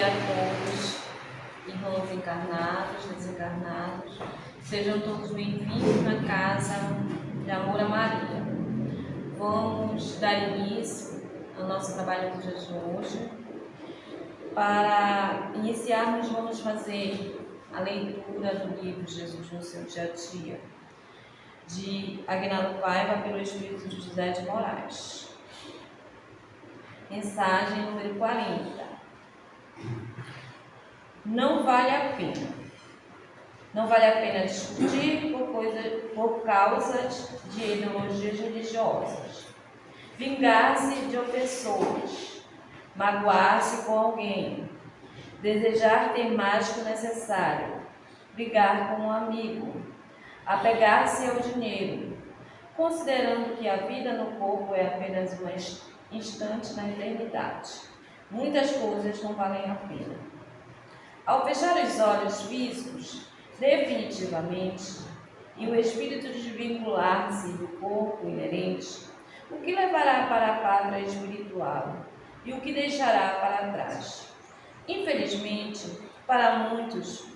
dia a todos, irmãos encarnados, desencarnados. Sejam todos bem-vindos na casa de Amor a Maria. Vamos dar início ao nosso trabalho do dia de hoje. Para iniciarmos, vamos fazer a leitura do livro Jesus no seu dia a dia, de Aguinaldo Paiva, pelo Espírito de José de Moraes. Mensagem número 40. Não vale a pena. Não vale a pena discutir por causas de ideologias religiosas, vingar-se de opressores, magoar-se com alguém, desejar ter mais que o necessário, brigar com um amigo, apegar-se ao dinheiro, considerando que a vida no corpo é apenas um instante na eternidade. Muitas coisas não valem a pena. Ao fechar os olhos físicos, definitivamente, e o espírito desvincular-se do corpo inerente, o que levará para a pátria espiritual e o que deixará para trás? Infelizmente, para muitos,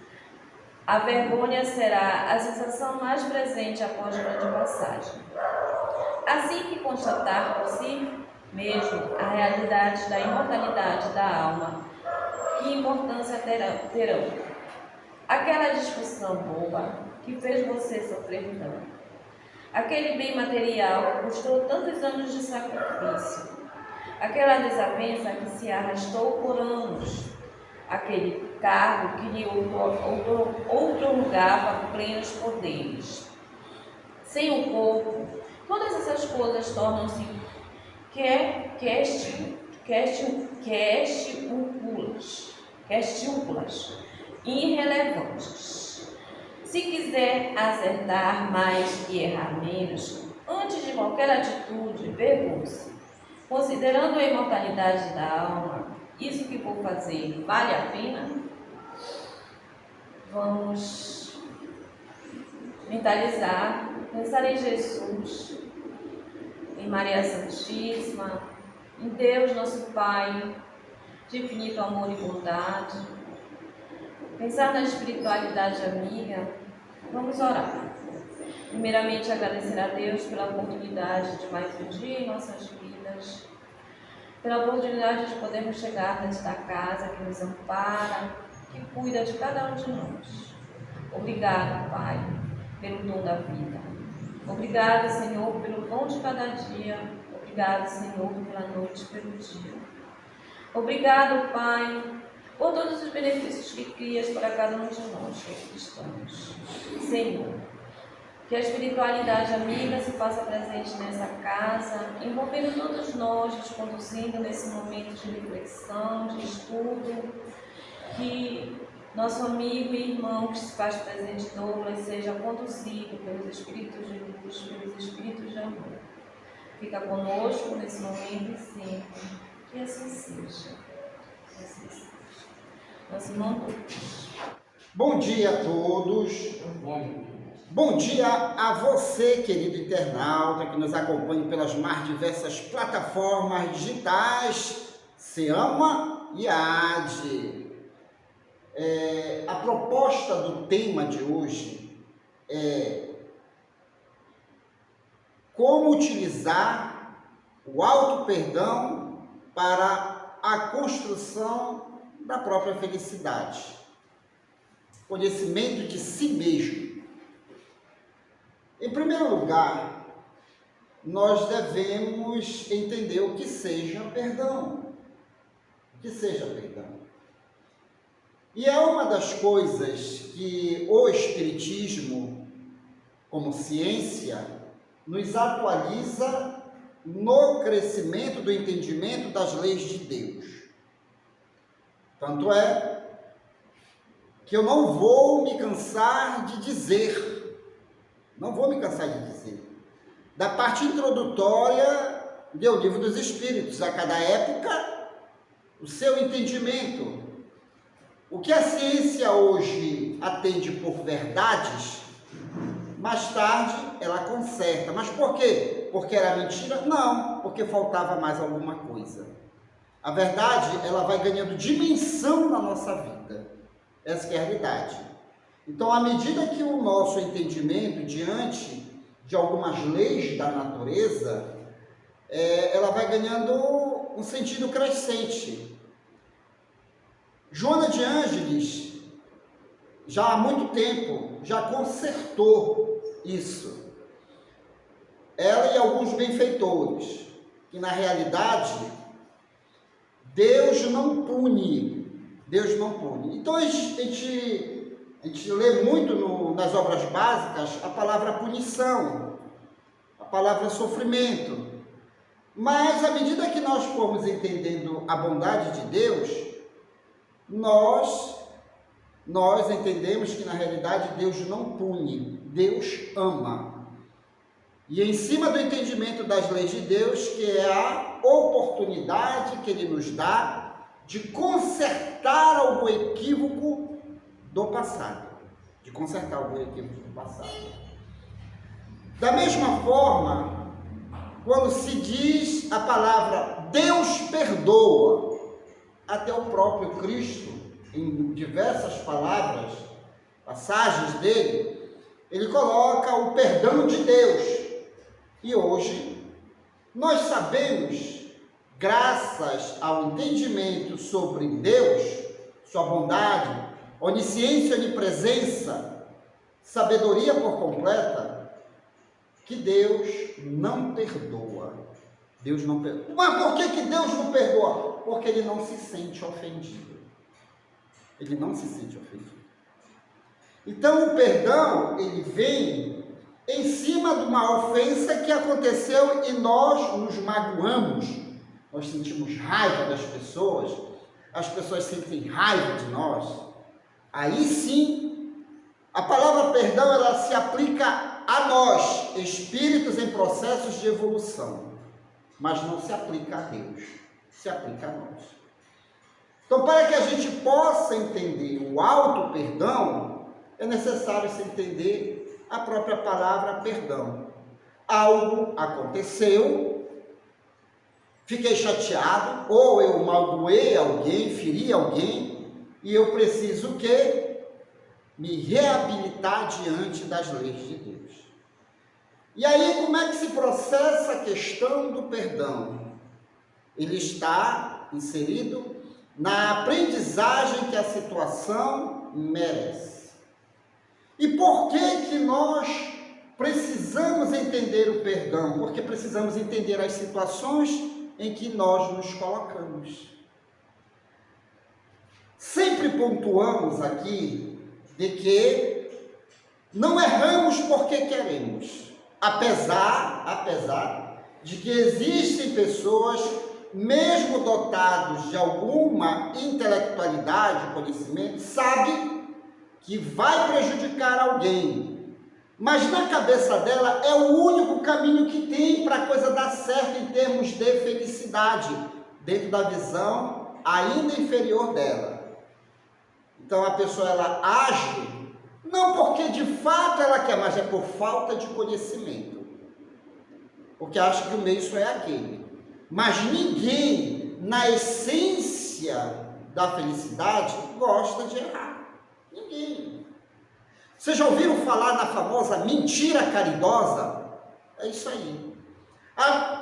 a vergonha será a sensação mais presente após grande passagem. Assim que constatar por si mesmo a realidade da imortalidade da alma, que importância terão? Aquela discussão boba que fez você sofrer tanto, aquele bem material que custou tantos anos de sacrifício, aquela desavença que se arrastou por anos, aquele cargo que lhe outorgava plenos poderes. Sem o corpo, todas essas coisas tornam-se questiúnculas, irrelevantes. Se quiser acertar mais e errar menos, antes de qualquer atitude, pergunte-se: considerando a imortalidade da alma, isso que vou fazer vale a pena? Vamos mentalizar, pensar em Jesus, em Maria Santíssima, em Deus nosso Pai, de infinito amor e bondade. Pensar na espiritualidade amiga. Vamos orar. Primeiramente, agradecer a Deus pela oportunidade de mais um dia em nossas vidas, pela oportunidade de podermos chegar nesta casa que nos ampara, que cuida de cada um de nós. Obrigado, Pai, pelo dom da vida. Obrigado, Senhor, pelo pão de cada dia. Obrigado, Senhor, pela noite, pelo dia. Obrigado, Pai, por todos os benefícios que crias para cada um de nós que aqui estamos. Senhor, que a espiritualidade amiga se faça presente nessa casa, envolvendo todos nós, nos conduzindo nesse momento de reflexão, de estudo, que nosso amigo e irmão que se faz presente Douglas seja conduzido pelos espíritos de luz, pelos espíritos de amor. Fica conosco nesse momento e sempre. Que assim seja. Que assim seja. Nosso irmão Douglas. Bom dia a todos. Bom dia a você, querido internauta, que nos acompanha pelas mais diversas plataformas digitais. Se ama e ade. A proposta do tema de hoje é como utilizar o auto-perdão para a construção da própria felicidade. Conhecimento de si mesmo. Em primeiro lugar, nós devemos entender o que seja perdão. O que seja perdão. E é uma das coisas que o Espiritismo, como ciência, nos atualiza no crescimento do entendimento das leis de Deus. Tanto é que eu não vou me cansar de dizer, da parte introdutória do Livro dos Espíritos, a cada época, o seu entendimento. O que a ciência hoje atende por verdades, mais tarde ela conserta. Mas por quê? Porque era mentira? Não, porque faltava mais alguma coisa. A verdade, ela vai ganhando dimensão na nossa vida. Essa que é a realidade. Então, à medida que o nosso entendimento diante de algumas leis da natureza, ela vai ganhando um sentido crescente. Joana de Ângeles, já há muito tempo, já consertou isso. Ela e alguns benfeitores, que na realidade, Deus não pune. Deus não pune. Então, a gente lê muito nas obras básicas a palavra punição, a palavra sofrimento. Mas, à medida que nós formos entendendo a bondade de Deus, nós entendemos que, na realidade, Deus não pune, Deus ama. E em cima do entendimento das leis de Deus, que é a oportunidade que Ele nos dá de consertar algum equívoco do passado. De consertar algum equívoco do passado. Da mesma forma, quando se diz a palavra Deus perdoa, até o próprio Cristo, em diversas palavras, passagens dele, ele coloca o perdão de Deus. E hoje, nós sabemos, graças ao entendimento sobre Deus, sua bondade, onisciência, onipresença, sabedoria por completa, que Deus não perdoa. Deus não perdoa. Mas por que Deus não perdoa? Porque Ele não se sente ofendido. Ele não se sente ofendido. Então, o perdão, ele vem em cima de uma ofensa que aconteceu e nós nos magoamos. Nós sentimos raiva das pessoas, as pessoas sentem raiva de nós. Aí sim, a palavra perdão, ela se aplica a nós, espíritos em processos de evolução, mas não se aplica a Deus, se aplica a nós. Então, para que a gente possa entender o auto-perdão, é necessário se entender a própria palavra perdão. Algo aconteceu, fiquei chateado, ou eu magoei alguém, feri alguém, e eu preciso o quê? Me reabilitar diante das leis de Deus. E aí, como é que se processa a questão do perdão? Ele está inserido na aprendizagem que a situação merece. E por que nós precisamos entender o perdão? Porque precisamos entender as situações em que nós nos colocamos. Sempre pontuamos aqui de que não erramos porque queremos, apesar de que existem pessoas, mesmo dotados de alguma intelectualidade, conhecimento, sabem que vai prejudicar alguém, mas na cabeça dela é o único caminho que tem para a coisa dar certo em termos de felicidade, dentro da visão ainda inferior dela. Então a pessoa, ela age, não porque de fato ela quer, mas é por falta de conhecimento, porque acha que o meio só é aquele. Mas ninguém, na essência da felicidade, gosta de errar. Ninguém. Vocês já ouviram falar na famosa mentira caridosa? É isso aí.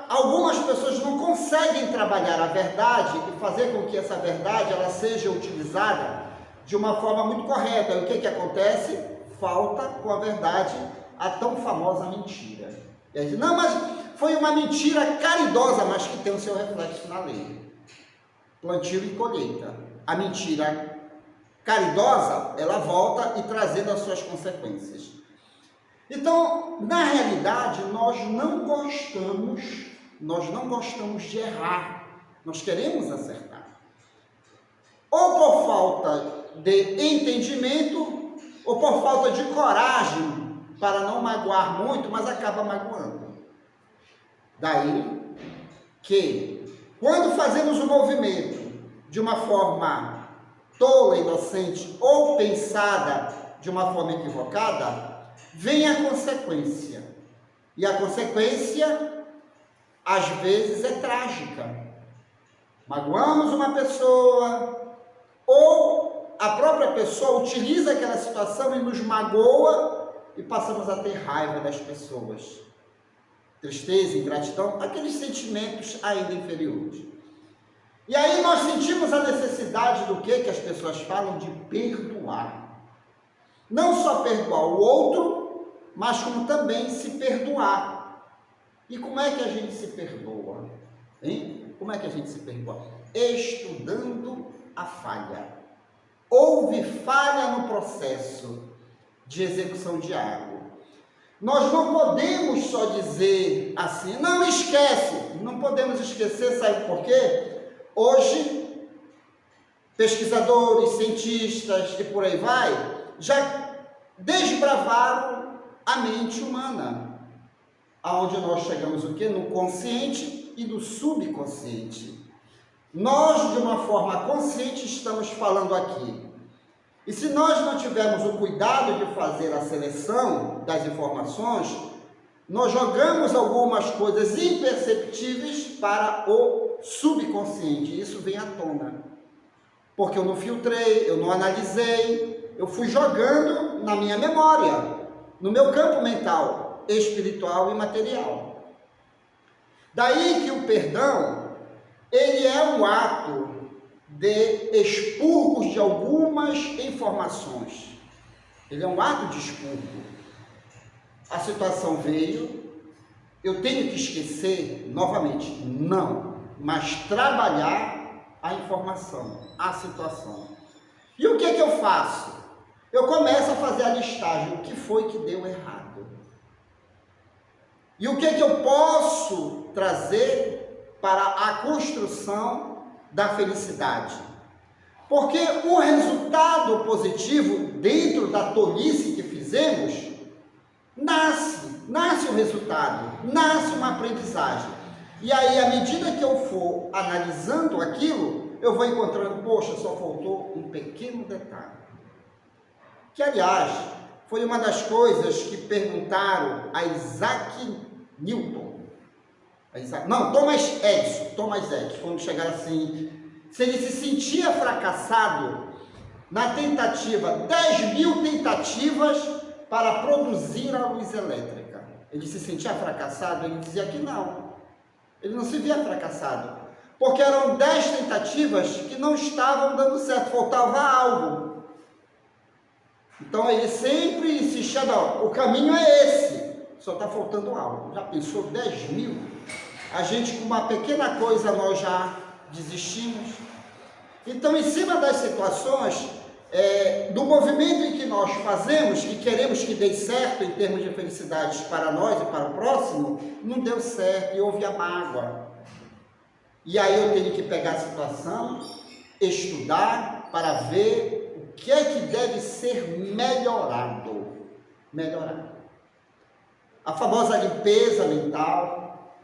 Algumas pessoas não conseguem trabalhar a verdade e fazer com que essa verdade ela seja utilizada de uma forma muito correta. E o que acontece? Falta com a verdade a tão famosa mentira. E aí, não, mas foi uma mentira caridosa, mas que tem o seu reflexo na lei. Plantio e colheita. A mentira caridosa, ela volta e trazendo as suas consequências. Então, na realidade, nós não gostamos de errar. Nós queremos acertar. Ou por falta de entendimento, ou por falta de coragem para não magoar muito, mas acaba magoando. Daí que, quando fazemos o movimento de uma forma tola, inocente ou pensada de uma forma equivocada, vem a consequência. E a consequência, às vezes, é trágica. Magoamos uma pessoa, ou a própria pessoa utiliza aquela situação e nos magoa e passamos a ter raiva das pessoas. Tristeza, ingratidão, aqueles sentimentos ainda inferiores. E aí nós sentimos a necessidade do que as pessoas falam de perdoar. Não só perdoar o outro, mas como também se perdoar. E como é que a gente se perdoa? Hein? Como é que a gente se perdoa? Estudando a falha. Houve falha no processo de execução de algo. Nós não podemos só dizer assim, não esquece. Não podemos esquecer, sabe por quê? Hoje, pesquisadores, cientistas e por aí vai, já desbravaram a mente humana, aonde nós chegamos o quê? No consciente e no subconsciente. Nós, de uma forma consciente, estamos falando aqui. E se nós não tivermos o cuidado de fazer a seleção das informações, nós jogamos algumas coisas imperceptíveis para o subconsciente. Isso vem à tona. Porque eu não filtrei, eu não analisei, eu fui jogando na minha memória, no meu campo mental, espiritual e material. Daí que o perdão, ele é um ato de expurgo de algumas informações. Ele é um ato de expurgo. A situação veio, eu tenho que esquecer novamente? Não, mas trabalhar a informação, a situação. E o que é que eu faço? Eu começo a fazer a listagem, o que foi que deu errado? E o que é que eu posso trazer para a construção da felicidade? Porque o resultado positivo dentro da tolice que fizemos, nasce um resultado, nasce uma aprendizagem. E aí, à medida que eu for analisando aquilo, eu vou encontrando, poxa, só faltou um pequeno detalhe. Que, aliás, foi uma das coisas que perguntaram a Isaac Newton. Thomas Edison, quando chegaram assim, se ele se sentia fracassado na tentativa, 10.000 tentativas para produzir a luz elétrica. Ele se sentia fracassado? Ele dizia que não. Ele não se via fracassado. Porque eram 10 tentativas que não estavam dando certo, faltava algo. Então ele sempre insistia, não, o caminho é esse, só está faltando algo. Já pensou 10.000? A gente com uma pequena coisa nós já desistimos. Então, em cima das situações, do movimento em que nós fazemos, que queremos que dê certo em termos de felicidades para nós e para o próximo, não deu certo e houve a mágoa. E aí eu tenho que pegar a situação, estudar para ver o que é que deve ser melhorado. A famosa limpeza mental,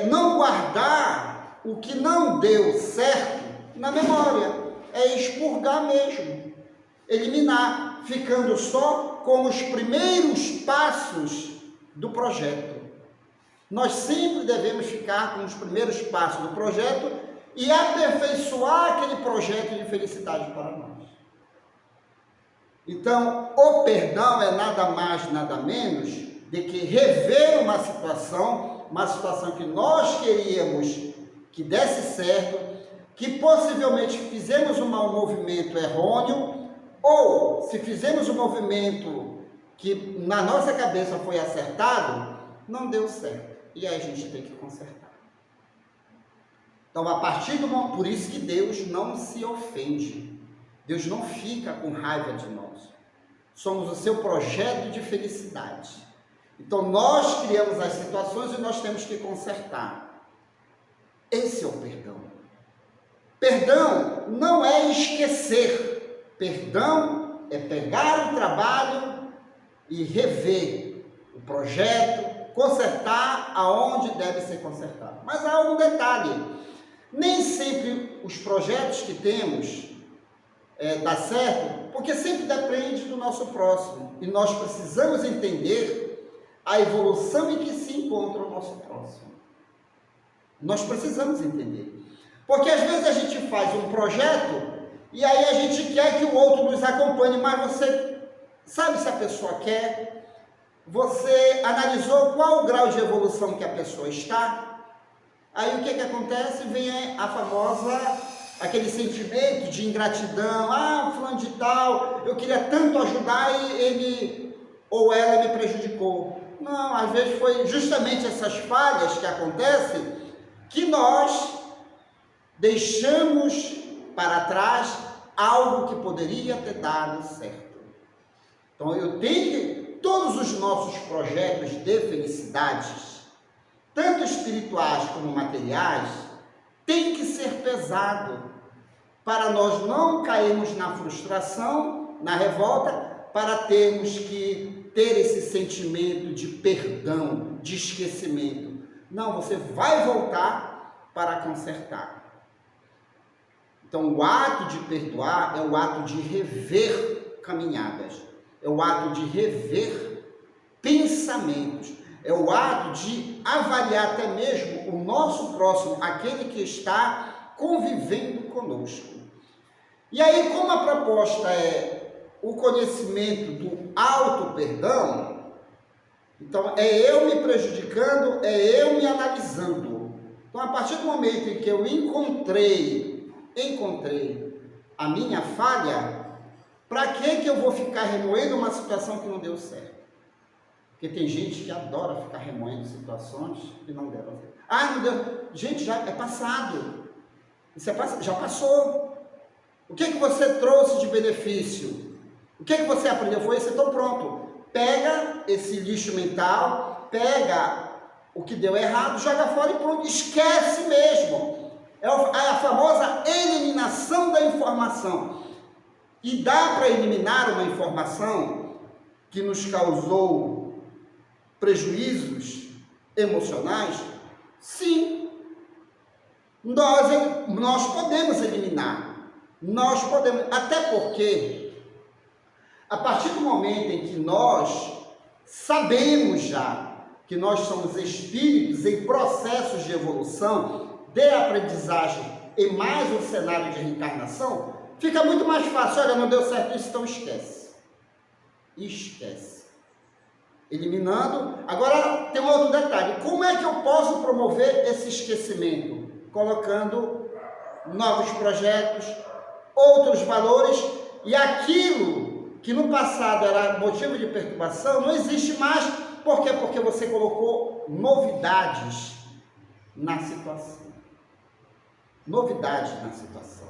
não guardar o que não deu certo na memória, é expurgar mesmo, eliminar, ficando só com os primeiros passos do projeto. Nós sempre devemos ficar com os primeiros passos do projeto e aperfeiçoar aquele projeto de felicidade para nós. Então, o perdão é nada mais, nada menos de que rever uma situação que nós queríamos que desse certo, que possivelmente fizemos um movimento errôneo, ou se fizemos um movimento que na nossa cabeça foi acertado, não deu certo. E aí a gente tem que consertar. Então, a partir do momento, por isso que Deus não se ofende. Deus não fica com raiva de nós. Somos o seu projeto de felicidade. Então, nós criamos as situações e nós temos que consertar. Esse é o perdão. Perdão não é esquecer. Perdão é pegar o trabalho e rever o projeto, consertar aonde deve ser consertado. Mas há um detalhe. Nem sempre os projetos que temos dá certo, porque sempre depende do nosso próximo. E nós precisamos entender a evolução em que se encontra o nosso próximo. Nós precisamos entender. Porque às vezes a gente faz um projeto e aí a gente quer que o outro nos acompanhe, mas você sabe se a pessoa quer? Você analisou qual o grau de evolução que a pessoa está? Aí o que acontece? Vem a famosa, aquele sentimento de ingratidão. Ah, fulano de tal, eu queria tanto ajudar e ele ou ela me prejudicou. Não, às vezes foi justamente essas falhas que acontecem que nós deixamos para trás algo que poderia ter dado certo. Então eu tenho que, todos os nossos projetos de felicidades, tanto espirituais como materiais, tem que ser pesado para nós não cairmos na frustração, na revolta, para termos que ter esse sentimento de perdão, de esquecimento. Não, você vai voltar para consertar. Então, o ato de perdoar é o ato de rever caminhadas, é o ato de rever pensamentos, é o ato de avaliar até mesmo o nosso próximo, aquele que está convivendo conosco. E aí, como a proposta é o conhecimento do auto-perdão, então é eu me prejudicando, é eu me analisando. Então, a partir do momento em que eu encontrei a minha falha, para que eu vou ficar remoendo uma situação que não deu certo? Porque tem gente que adora ficar remoendo situações que não deram certo. Ah, não deu. Gente, já é passado. Isso já passou. O que você trouxe de benefício? O que você aprendeu? Foi isso, então pronto. Pega esse lixo mental, pega o que deu errado, joga fora e pronto. Esquece mesmo. É a famosa eliminação da informação. E dá para eliminar uma informação que nos causou prejuízos emocionais? Sim. Nós podemos eliminar. Nós podemos, até porque, a partir do momento em que nós sabemos já que nós somos espíritos em processos de evolução, de aprendizagem e mais um cenário de reencarnação, fica muito mais fácil. Olha, não deu certo isso, então esquece. Esquece. Eliminando. Agora, tem um outro detalhe. Como é que eu posso promover esse esquecimento? Colocando novos projetos, outros valores, e aquilo que no passado era motivo de perturbação, não existe mais. Por quê? Porque você colocou novidades na situação. Novidades na situação.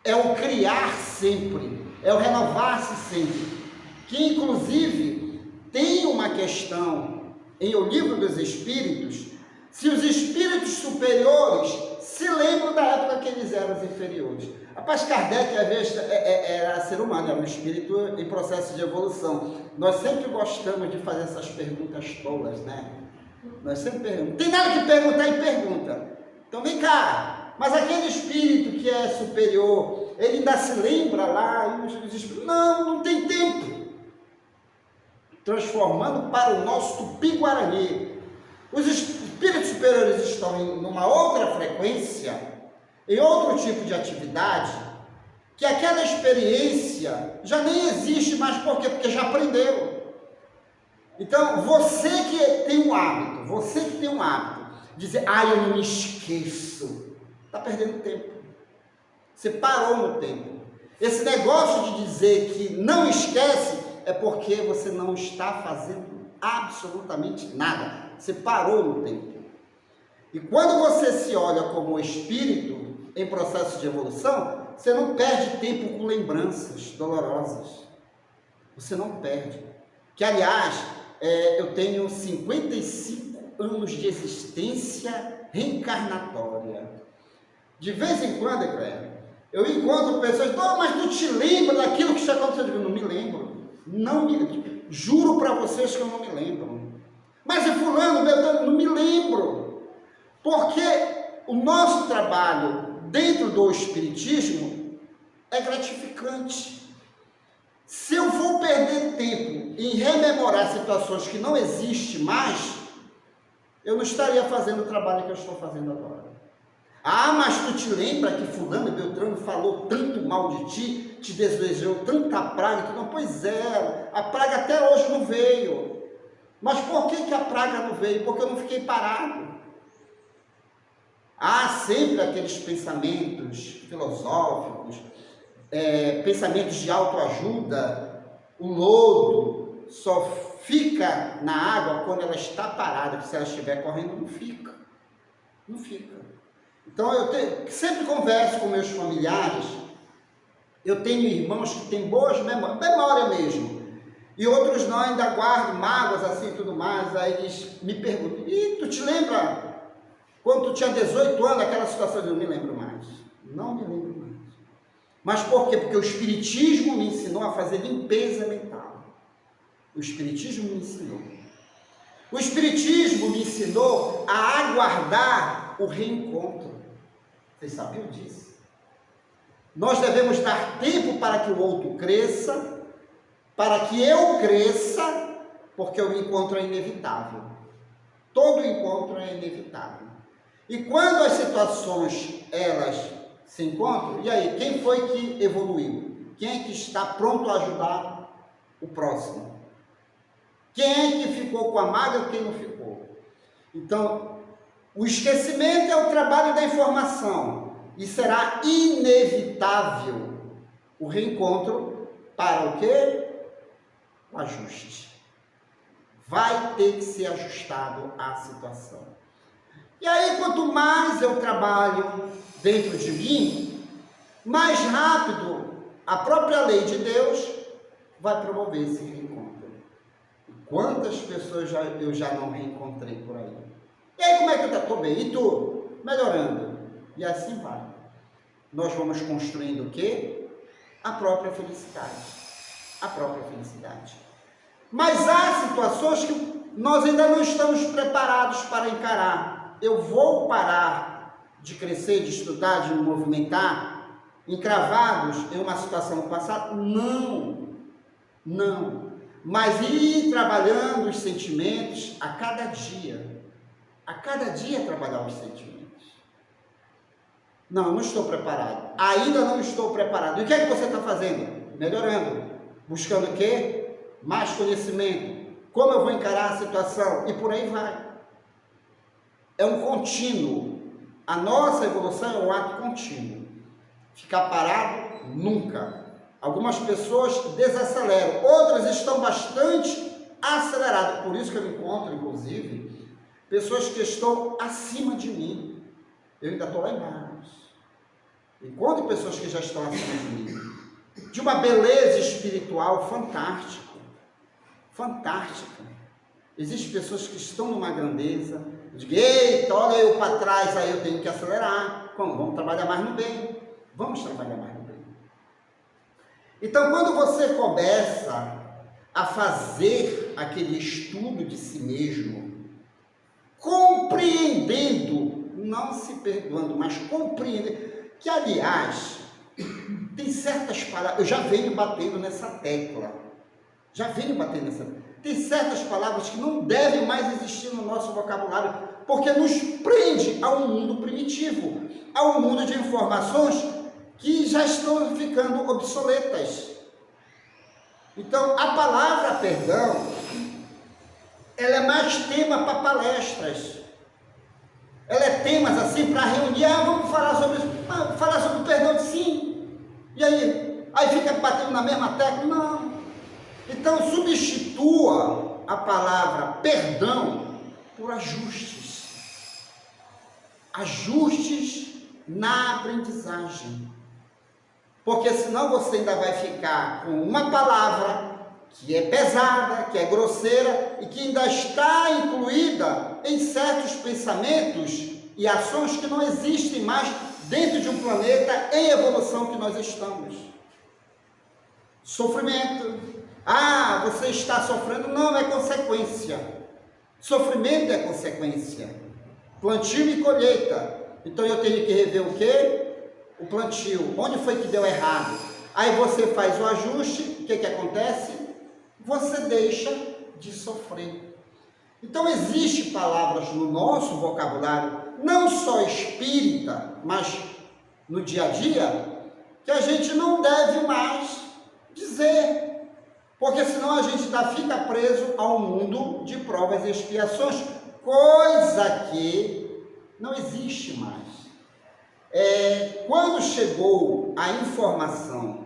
É o criar sempre, é o renovar-se sempre. Que inclusive tem uma questão em O Livro dos Espíritos, se os espíritos superiores se lembram da época que eles eram os inferiores. Rapaz, Kardec às vezes era ser humano, era um espírito em processo de evolução. Nós sempre gostamos de fazer essas perguntas tolas, né? Nós sempre perguntamos. Tem nada que perguntar e pergunta. Então vem cá, mas aquele espírito que é superior, ele ainda se lembra lá? Não tem tempo. Transformando para o nosso Tupi-Guarani. Os espíritos superiores estão em uma outra frequência, em outro tipo de atividade, que aquela experiência já nem existe mais. Por quê? Porque já aprendeu. Então, você que tem um hábito, dizer, eu não me esqueço, está perdendo tempo. Você parou no tempo. Esse negócio de dizer que não esquece é porque você não está fazendo absolutamente nada. Você parou no tempo. E quando você se olha como espírito em processo de evolução, você não perde tempo com lembranças dolorosas. Você não perde. Que, aliás, eu tenho 55 anos de existência reencarnatória. De vez em quando, eu encontro pessoas, mas tu te lembra daquilo que já aconteceu? Eu digo, não me lembro. Juro para vocês que eu não me lembro. Mas é fulano, Beltrano, não me lembro. Porque o nosso trabalho dentro do espiritismo é gratificante. Se eu vou perder tempo em rememorar situações que não existem mais, eu não estaria fazendo o trabalho que eu estou fazendo agora. Ah, mas tu te lembra que fulano e Beltrano falou tanto mal de ti, te desejou tanta praga? Não, pois é, a praga até hoje não veio. Mas por que a praga não veio? Porque eu não fiquei parado. Há sempre aqueles pensamentos filosóficos, pensamentos de autoajuda. O lodo só fica na água quando ela está parada, porque se ela estiver correndo, não fica. Não fica. Então, eu sempre converso com meus familiares. Eu tenho irmãos que têm boas memórias, memória mesmo. E outros não, ainda guardam mágoas assim e tudo mais. Aí eles me perguntam, e tu te lembra quando tu tinha 18 anos, aquela situação? Eu não me lembro mais. Não me lembro mais. Mas por quê? Porque o Espiritismo me ensinou a fazer limpeza mental. O Espiritismo me ensinou. O Espiritismo me ensinou a aguardar o reencontro. Vocês sabiam disso? Nós devemos dar tempo para que o outro cresça, para que eu cresça, porque o encontro é inevitável. Todo encontro é inevitável. E quando as situações, elas se encontram, e aí, quem foi que evoluiu? Quem é que está pronto a ajudar o próximo? Quem é que ficou com a mágoa e quem não ficou? Então, o esquecimento é o trabalho da informação, e será inevitável o reencontro para o quê? O ajuste. Vai ter que ser ajustado à situação. E aí, quanto mais eu trabalho dentro de mim, mais rápido a própria lei de Deus vai promover esse reencontro. Quantas pessoas eu já não reencontrei por aí? E aí, como é que eu estou bem? E tu? Melhorando. E assim vai. Nós vamos construindo o quê? A própria felicidade. A própria felicidade. Mas há situações que nós ainda não estamos preparados para encarar. Eu vou parar de crescer, de estudar, de me movimentar, encravados em uma situação passada? Não. Não. Mas ir trabalhando os sentimentos a cada dia. A cada dia trabalhar os sentimentos. Não, não estou preparado. Ainda não estou preparado. E o que é que você está fazendo? Melhorando. Buscando o quê? Mais conhecimento. Como eu vou encarar a situação? E por aí vai. É um contínuo. A nossa evolução é um ato contínuo. Ficar parado, nunca. Algumas pessoas desaceleram. Outras estão bastante aceleradas. Por isso que eu encontro, inclusive, pessoas que estão acima de mim. Eu ainda estou lá embaixo. Encontro pessoas que já estão acima de mim. De uma beleza espiritual fantástica. Fantástica. Existem pessoas que estão numa grandeza. Eu digo, eita, olha eu para trás, aí eu tenho que acelerar. Como? Vamos trabalhar mais no bem. Vamos trabalhar mais no bem. Então, quando você começa a fazer aquele estudo de si mesmo, compreendendo, não se perdoando, mas compreendendo, que aliás, tem certas palavras, eu já venho batendo nessa tecla, tem certas palavras que não devem mais existir no nosso vocabulário, porque nos prende a um mundo primitivo, a um mundo de informações que já estão ficando obsoletas. Então, a palavra perdão, ela é mais tema para palestras. Ela é temas assim para reunir, vamos falar sobre isso, falar sobre o perdão, sim. E aí? Aí fica batendo na mesma tecla? Não. Então, substitua a palavra perdão por ajustes. Ajustes na aprendizagem. Porque senão você ainda vai ficar com uma palavra que é pesada, que é grosseira e que ainda está incluída em certos pensamentos e ações que não existem mais dentro de um planeta em evolução que nós estamos. Sofrimento. Você está sofrendo? Não, é consequência. Sofrimento é consequência. Plantio e colheita. Então eu tenho que rever o quê? O plantio. Onde foi que deu errado? Aí você faz o ajuste, o que acontece? Você deixa de sofrer. Então, existem palavras no nosso vocabulário, não só espírita, mas no dia a dia, que a gente não deve mais dizer, porque senão a gente ainda fica preso ao mundo de provas e expiações, coisa que não existe mais. Quando chegou a informação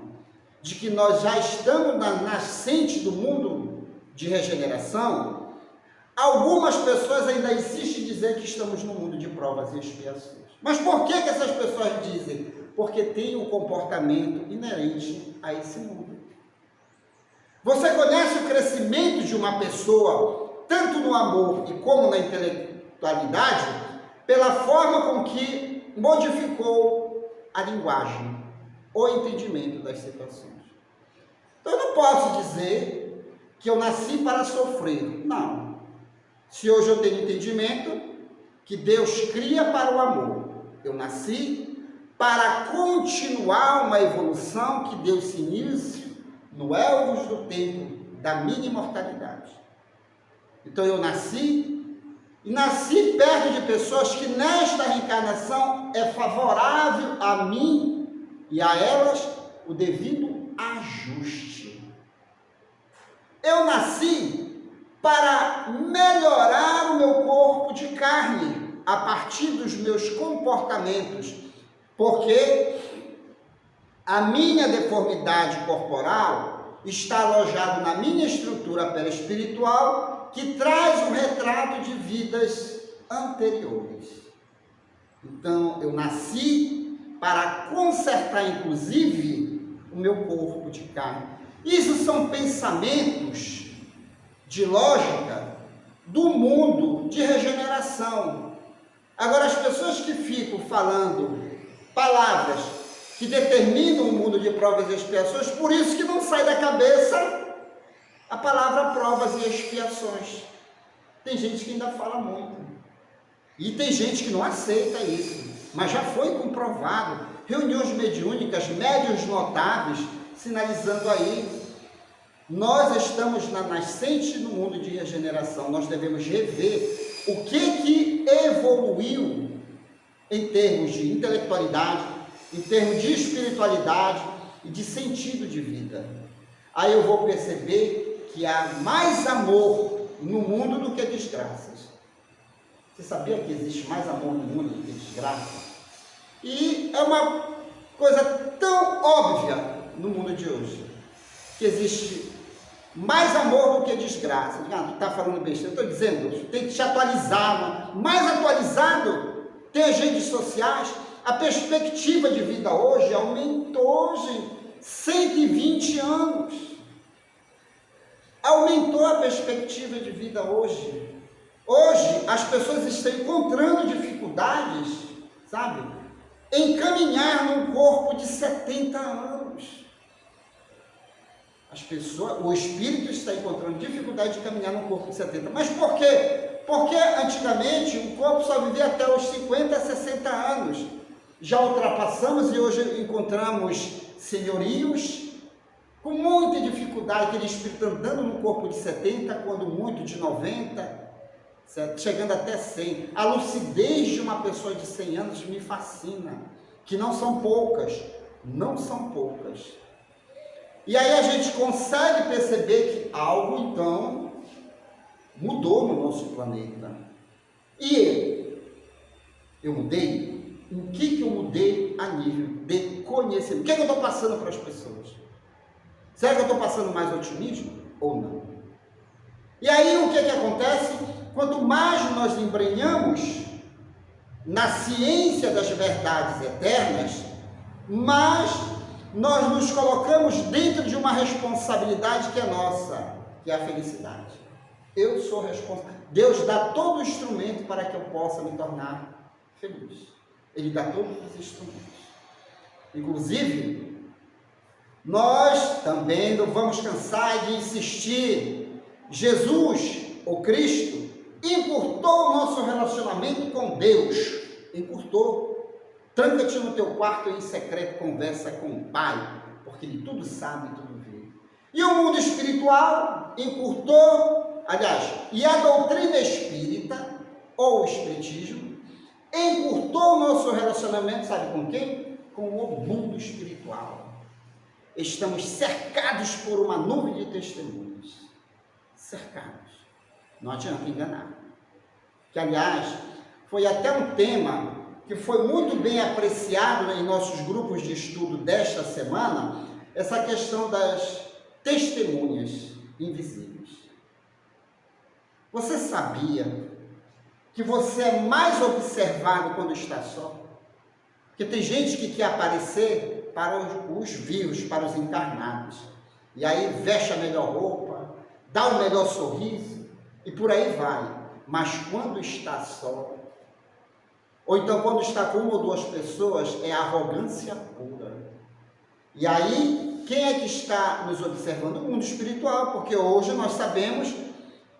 de que nós já estamos na nascente do mundo de regeneração, algumas pessoas ainda insistem em dizer que estamos no mundo de provas e expiações. Mas por que essas pessoas dizem? Porque tem um comportamento inerente a esse mundo. Você conhece o crescimento de uma pessoa, tanto no amor e como na intelectualidade, pela forma com que modificou a linguagem, o entendimento das situações. Então, eu não posso dizer que eu nasci para sofrer. Não. Se hoje eu tenho entendimento que Deus cria para o amor, eu nasci para continuar uma evolução que deu-se início no Elvos do tempo da minha imortalidade. Então eu nasci perto de pessoas que nesta reencarnação é favorável a mim e a elas o devido ajuste. Eu nasci para melhorar o meu corpo de carne a partir dos meus comportamentos, porque a minha deformidade corporal está alojada na minha estrutura perispiritual, que traz um retrato de vidas anteriores. Então, eu nasci para consertar, inclusive, o meu corpo de carne. Isso são pensamentos de lógica do mundo de regeneração. Agora, as pessoas que ficam falando palavras que determinam o mundo de provas e expiações, por isso que não sai da cabeça a palavra provas e expiações. Tem gente que ainda fala muito. E tem gente que não aceita isso. Mas já foi comprovado. Reuniões mediúnicas, médiuns notáveis, sinalizando aí. Nós estamos na nascente do mundo de regeneração. Nós devemos rever o que evoluiu em termos de intelectualidade, em termos de espiritualidade e de sentido de vida. Aí eu vou perceber que há mais amor no mundo do que desgraças. Você sabia que existe mais amor no mundo do que desgraça? E é uma coisa tão óbvia no mundo de hoje, que existe mais amor do que desgraça. Tu está falando besteira, eu estou dizendo, tem que te atualizar. Mais atualizado, tem as redes sociais, a perspectiva de vida hoje aumentou, gente, 120 anos. Aumentou a perspectiva de vida hoje. Hoje, as pessoas estão encontrando dificuldades, sabe, em caminhar num corpo de 70 anos. As pessoas, o espírito está encontrando dificuldade de caminhar num corpo de 70. Mas por quê? Porque antigamente o corpo só vivia até os 50, 60 anos. Já ultrapassamos e hoje encontramos senhorios com muita dificuldade, aquele espírito andando no corpo de 70, quando muito de 90, chegando até 100. A lucidez de uma pessoa de 100 anos me fascina, que não são poucas, não são poucas. E aí a gente consegue perceber que algo, então, mudou no nosso planeta. E eu mudei? Em que eu mudei a nível de conhecimento? O que é que eu estou passando para as pessoas? Será que eu estou passando mais otimismo ou não? E aí o que é que acontece? Quanto mais nós embrenhamos na ciência das verdades eternas, mais nós nos colocamos dentro de uma responsabilidade que é nossa, que é a felicidade. Eu sou responsável. Deus dá todo o instrumento para que eu possa me tornar feliz. Ele dá todos os instrumentos. Inclusive, nós também não vamos cansar de insistir. Jesus, o Cristo, encurtou o nosso relacionamento com Deus. Encurtou. Tranca-te no teu quarto e em secreto conversa com o Pai, porque Ele tudo sabe e tudo vê. E o mundo espiritual encurtou, aliás, e a doutrina espírita, ou o espiritismo, encurtou o nosso relacionamento, sabe com quem? Com o mundo espiritual. Estamos cercados por uma nuvem de testemunhas. Cercados. Não adianta enganar. Que, aliás, foi até um tema que foi muito bem apreciado em nossos grupos de estudo desta semana, essa questão das testemunhas invisíveis. Você sabia que você é mais observado quando está só? Porque tem gente que quer aparecer para os vivos, para os encarnados. E aí veste a melhor roupa, dá o melhor sorriso e por aí vai. Mas quando está só, ou então quando está com uma ou duas pessoas, é arrogância pura. E aí, quem é que está nos observando? O mundo espiritual, porque hoje nós sabemos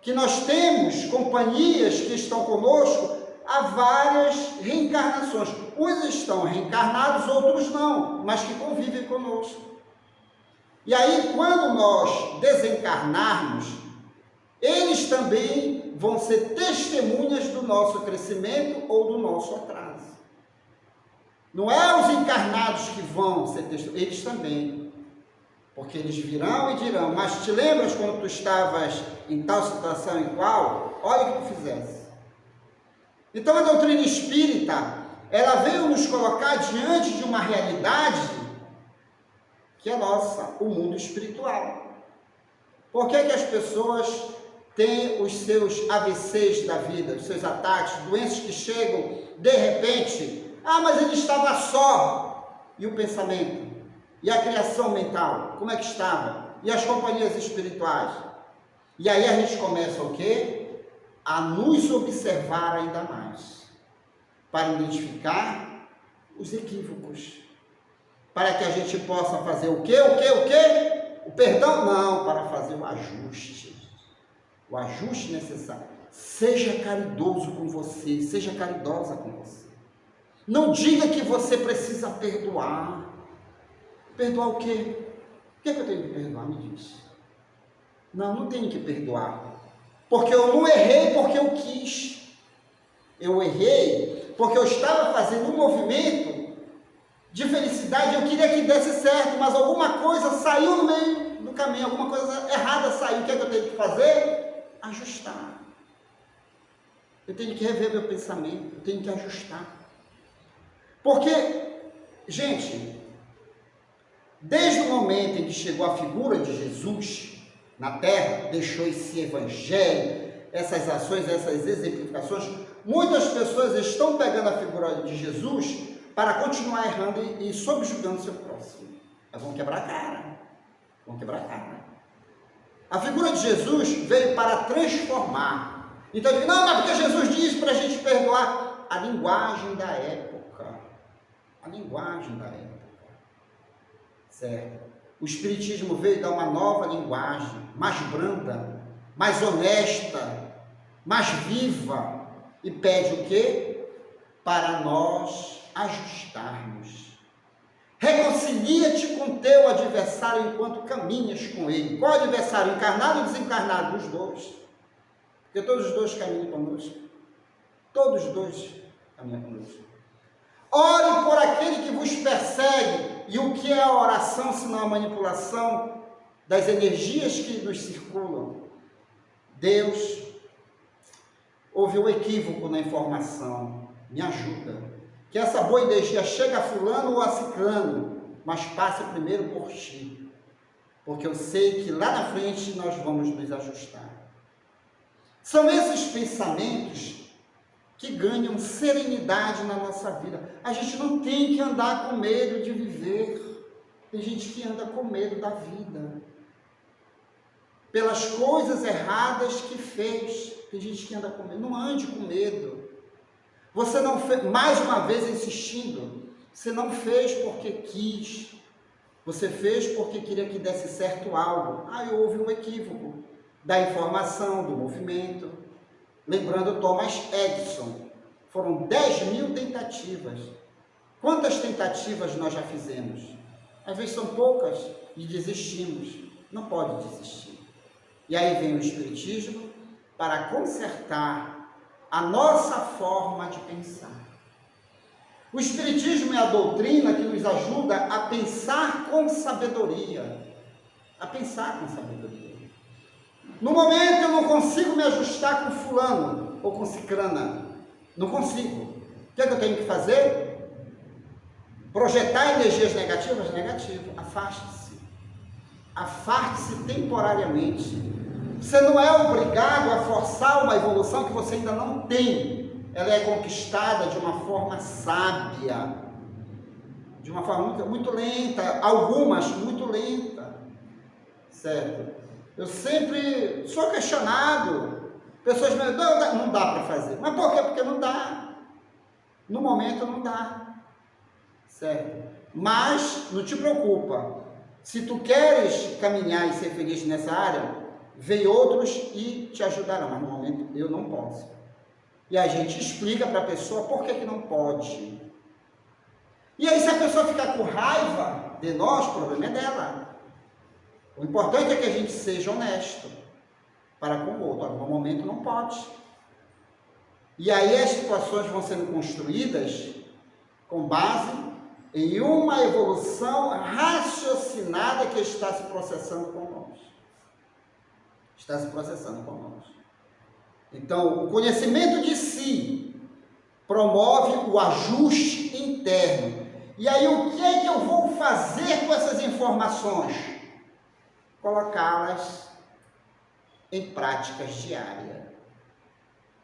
que nós temos companhias que estão conosco há várias reencarnações. Uns estão reencarnados, outros não, mas que convivem conosco. E aí, quando nós desencarnarmos, eles também vão ser testemunhas do nosso crescimento ou do nosso atraso. Não é os encarnados que vão ser testemunhas, eles também. Porque eles virão e dirão, mas te lembras quando tu estavas em tal situação e qual? Olha o que tu fizesse. Então a doutrina espírita, ela veio nos colocar diante de uma realidade que é nossa, o mundo espiritual. Por que que as pessoas têm os seus AVCs da vida, os seus ataques, doenças que chegam de repente? Ah, mas ele estava só. E o pensamento? E a criação mental? Como é que estava? E as companhias espirituais? E aí a gente começa o quê? A nos observar ainda mais, para identificar os equívocos, para que a gente possa fazer o quê? O perdão? Não, para fazer o ajuste necessário. Seja caridoso com você, seja caridosa com você. Não diga que você precisa perdoar. Perdoar o quê? O que é que eu tenho que perdoar? Me diz. Não tenho que perdoar. Porque eu não errei porque eu quis. Eu errei porque eu estava fazendo um movimento de felicidade, eu queria que desse certo, mas alguma coisa saiu no meio do caminho, alguma coisa errada saiu. O que é que eu tenho que fazer? Ajustar. Eu tenho que rever meu pensamento, eu tenho que ajustar. Porque, gente, desde o momento em que chegou a figura de Jesus na Terra, deixou esse evangelho, essas ações, essas exemplificações, muitas pessoas estão pegando a figura de Jesus para continuar errando e subjugando seu próximo. Mas vão quebrar a cara. A figura de Jesus veio para transformar. Então, não, mas porque Jesus diz para a gente perdoar. A linguagem da época. Certo? O Espiritismo veio dar uma nova linguagem, mais branda, mais honesta, mais viva, e pede o quê? Para nós ajustarmos. Reconcilia-te com teu adversário enquanto caminhas com ele. Qual adversário? Encarnado ou desencarnado? Os dois. Porque todos os dois caminham conosco. Todos os dois caminham conosco. Ore por aquele que vos persegue. E o que é a oração, senão a manipulação das energias que nos circulam? Deus, houve um equívoco na informação. Me ajuda. Que essa boa energia chegue a fulano ou a ciclano, mas passe primeiro por ti. Porque eu sei que lá na frente nós vamos nos ajustar. São esses pensamentos que ganham serenidade na nossa vida. A gente não tem que andar com medo de viver. Tem gente que anda com medo da vida. Pelas coisas erradas que fez. Tem gente que anda com medo. Não ande com medo. Você não fez, mais uma vez insistindo, você não fez porque quis. Você fez porque queria que desse certo algo. Aí houve um equívoco da informação, do movimento. Lembrando Thomas Edison, foram 10.000 tentativas. Quantas tentativas nós já fizemos? Às vezes são poucas e desistimos. Não pode desistir. E aí vem o Espiritismo para consertar a nossa forma de pensar. O Espiritismo é a doutrina que nos ajuda a pensar com sabedoria. A pensar com sabedoria. No momento eu não consigo me ajustar com fulano ou com cicrana. Não consigo. O que é que eu tenho que fazer? Projetar energias negativas? Negativo. Afaste-se. Afaste-se temporariamente. Você não é obrigado a forçar uma evolução que você ainda não tem. Ela é conquistada de uma forma sábia, de uma forma muito lenta, algumas muito lenta, certo? Eu sempre sou questionado, pessoas me dizem, não dá para fazer. Mas por quê? Porque não dá. No momento não dá, certo? Mas não te preocupa. Se tu queres caminhar e ser feliz nessa área, vem outros e te ajudarão, mas no momento eu não posso. E a gente explica para a pessoa por que não pode. E aí, se a pessoa ficar com raiva de nós, o problema é dela. O importante é que a gente seja honesto para com o outro. No momento não pode. E aí as situações vão sendo construídas com base em uma evolução raciocinada que está se processando com nós. Está se processando com nós. Então, o conhecimento de si promove o ajuste interno. E aí, o que é que eu vou fazer com essas informações? Colocá-las em práticas diárias.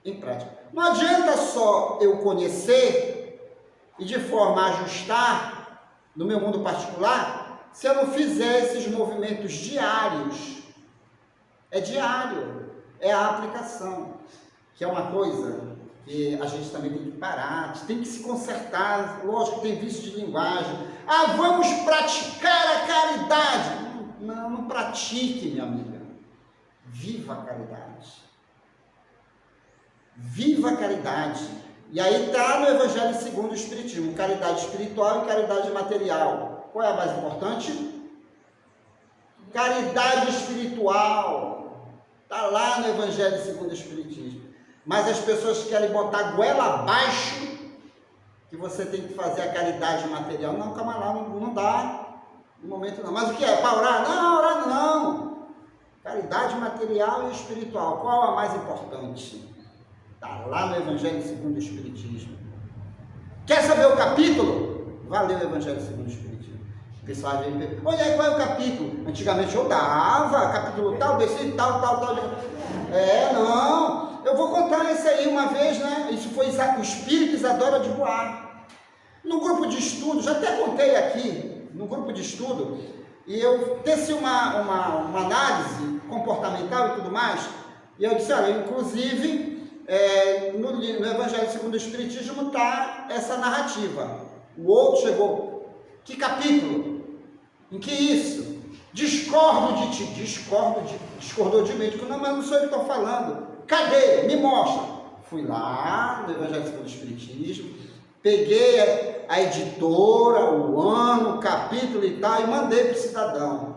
Em prática. Não adianta só eu conhecer e de forma a ajustar no meu mundo particular, se eu não fizer esses movimentos diários. É diário. É a aplicação, que é uma coisa que a gente também tem que parar, tem que se consertar. Lógico que tem vício de linguagem. Vamos praticar a caridade. Não pratique, minha amiga. Viva a caridade. Viva a caridade. E aí está no Evangelho segundo o Espiritismo, caridade espiritual e caridade material. Qual é a mais importante? Caridade espiritual. Está lá no Evangelho segundo o Espiritismo. Mas as pessoas querem botar goela abaixo que você tem que fazer a caridade material. Não, calma lá, não dá. No momento não. Mas o que é? Para orar? Não, orar não. Caridade material e espiritual. Qual a mais importante? Está lá no Evangelho segundo o Espiritismo. Quer saber o capítulo? Vá ler o Evangelho segundo o Espiritismo. O pessoal vem me perguntar, olha, qual é o capítulo? Antigamente eu dava, capítulo tal, versículo tal. Não, eu vou contar isso aí uma vez, né? Isso foi o Espírito Isadora de Boar. No grupo de estudo, já até contei aqui, no grupo de estudo, e eu teci uma análise comportamental e tudo mais, e eu disse, olha, inclusive, no Evangelho segundo o Espiritismo está essa narrativa. O outro chegou, que capítulo? Em que isso? Discordo de ti. Discordou de mim. Digo, não, mas não sou eu que estou falando. Cadê? Me mostra. Fui lá no Evangelho segundo o Espiritismo, peguei a editora, o ano, o capítulo e tal, e mandei para o cidadão.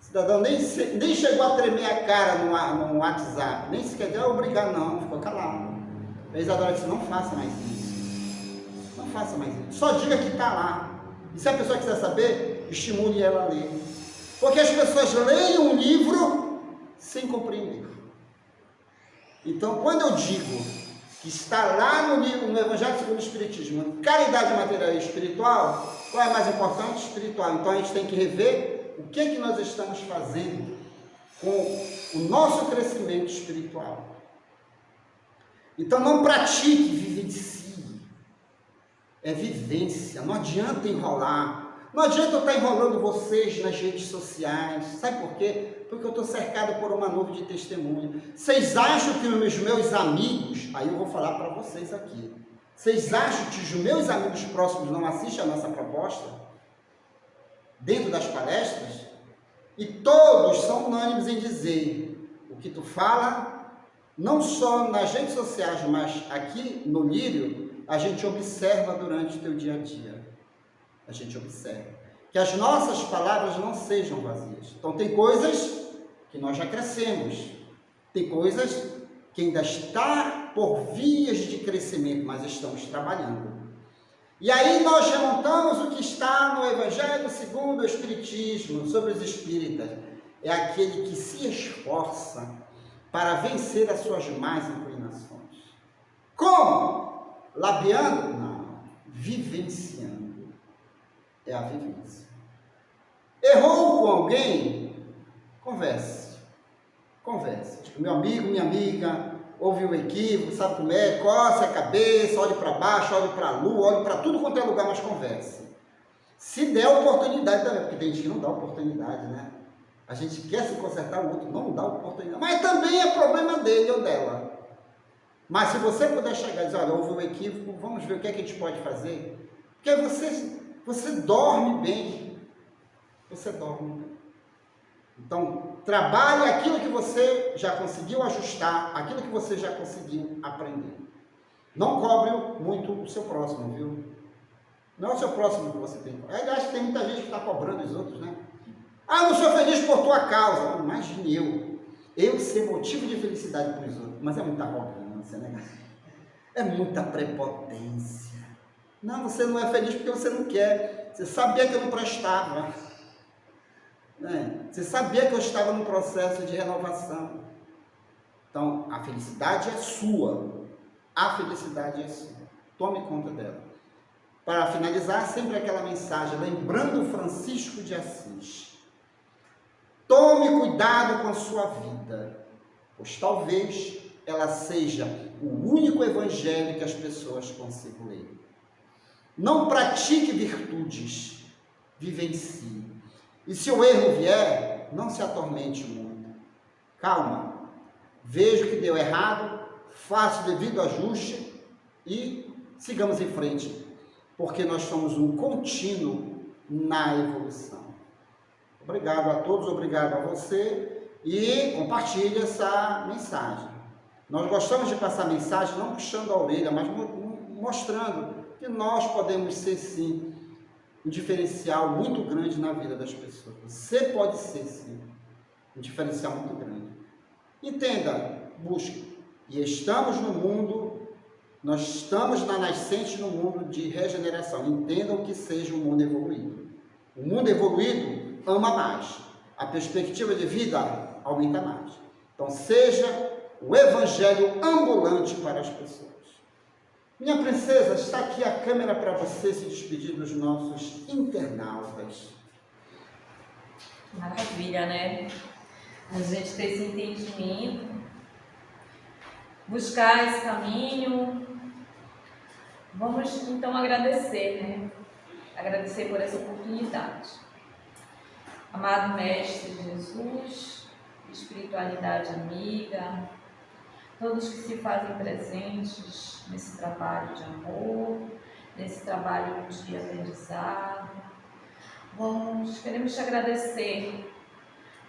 O cidadão nem chegou a tremer a cara no WhatsApp, nem sequer deu a obrigar, não, ficou calado. A Isadora disse, não faça mais isso. Não faça mais isso. Só diga que está lá. E se a pessoa quiser saber, estimule ela a ler. Porque as pessoas leem um livro sem compreender. Então, quando eu digo que está lá no livro, no Evangelho segundo o Espiritismo, caridade material e espiritual, qual é a mais importante? Espiritual. Então, a gente tem que rever o que nós estamos fazendo com o nosso crescimento espiritual. Então, não pratique, vivencie. É vivência, não adianta enrolar. Não adianta eu estar enrolando vocês nas redes sociais. Sabe por quê? Porque eu estou cercado por uma nuvem de testemunho. Vocês acham que os meus amigos, aí eu vou falar para vocês aqui, vocês acham que os meus amigos próximos não assistem a nossa proposta? Dentro das palestras? E todos são unânimes em dizer o que tu fala, não só nas redes sociais, mas aqui no Lírio, a gente observa durante o teu dia a dia. A gente observa. Que as nossas palavras não sejam vazias. Então, tem coisas que nós já crescemos. Tem coisas que ainda está por vias de crescimento, mas estamos trabalhando. E aí nós remontamos o que está no Evangelho segundo o Espiritismo, sobre os espíritas. É aquele que se esforça para vencer as suas más inclinações. Como? Labiando? Não. Vivenciando. É a vivência. Errou com alguém? Converse. Converse. Tipo, meu amigo, minha amiga, houve um equívoco, sabe como é? Coce a cabeça, olhe para baixo, olhe para a lua, olhe para tudo quanto é lugar, mas converse. Se der oportunidade também, porque tem gente que não dá oportunidade, né? A gente quer se consertar, o outro não dá oportunidade. Mas também é problema dele ou dela. Mas se você puder chegar e dizer, olha, houve um equívoco, vamos ver o que é que a gente pode fazer. Porque você dorme bem. Você dorme bem. Então, trabalhe aquilo que você já conseguiu ajustar, aquilo que você já conseguiu aprender. Não cobre muito o seu próximo, viu? Não é o seu próximo que você tem. Aliás, tem muita gente que está cobrando os outros, né? Ah, eu não sou feliz por tua causa. Não, imagine eu ser motivo de felicidade para os outros. Mas é muita arrogância, né? É muita prepotência. Não, você não é feliz porque você não quer. Você sabia que eu não prestava. Você sabia que eu estava num processo de renovação. Então, a felicidade é sua. A felicidade é sua. Tome conta dela. Para finalizar, sempre aquela mensagem, lembrando Francisco de Assis. Tome cuidado com a sua vida, pois talvez ela seja o único evangelho que as pessoas consigam ler. Não pratique virtudes, vivencie. E se o erro vier, não se atormente muito. Calma, veja o que deu errado, faça o devido ajuste e sigamos em frente, porque nós somos um contínuo na evolução. Obrigado a todos, obrigado a você e compartilhe essa mensagem. Nós gostamos de passar mensagem não puxando a orelha, mas mostrando que nós podemos ser sim um diferencial muito grande na vida das pessoas. Você pode ser sim um diferencial muito grande. Entenda, busque. E estamos no mundo, nós estamos na nascente no mundo de regeneração. Entendam que seja um mundo evoluído. O mundo evoluído ama mais. A perspectiva de vida aumenta mais. Então, seja o evangelho ambulante para as pessoas. Minha princesa, está aqui a câmera para você se despedir dos nossos internautas. Maravilha, né? A gente ter esse entendimento, buscar esse caminho. Vamos, então, agradecer, né? Agradecer por essa oportunidade. Amado Mestre Jesus, espiritualidade amiga, todos que se fazem presentes nesse trabalho de amor, nesse trabalho de aprendizado, queremos te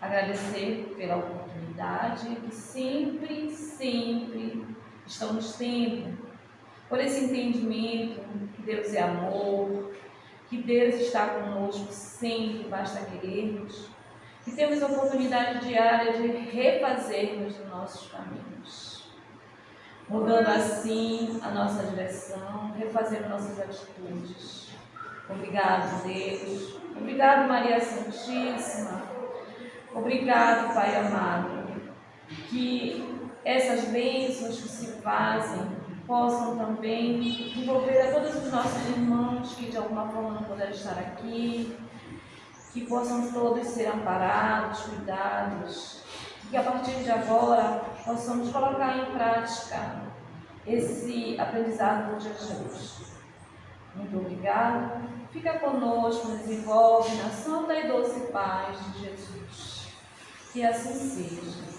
agradecer pela oportunidade que sempre estamos tendo, por esse entendimento que Deus é amor, que Deus está conosco sempre, basta querermos, que temos a oportunidade diária de refazermos os nossos caminhos, mudando assim a nossa direção, refazendo nossas atitudes. Obrigado, Deus. Obrigado, Maria Santíssima. Obrigado, Pai amado, que essas bênçãos que se fazem possam também envolver a todos os nossos irmãos que de alguma forma não puderam estar aqui, que possam todos ser amparados, cuidados, que a partir de agora possamos colocar em prática esse aprendizado de Jesus. Muito obrigado. Fica conosco, nos envolve na santa e doce paz de Jesus. Que assim seja.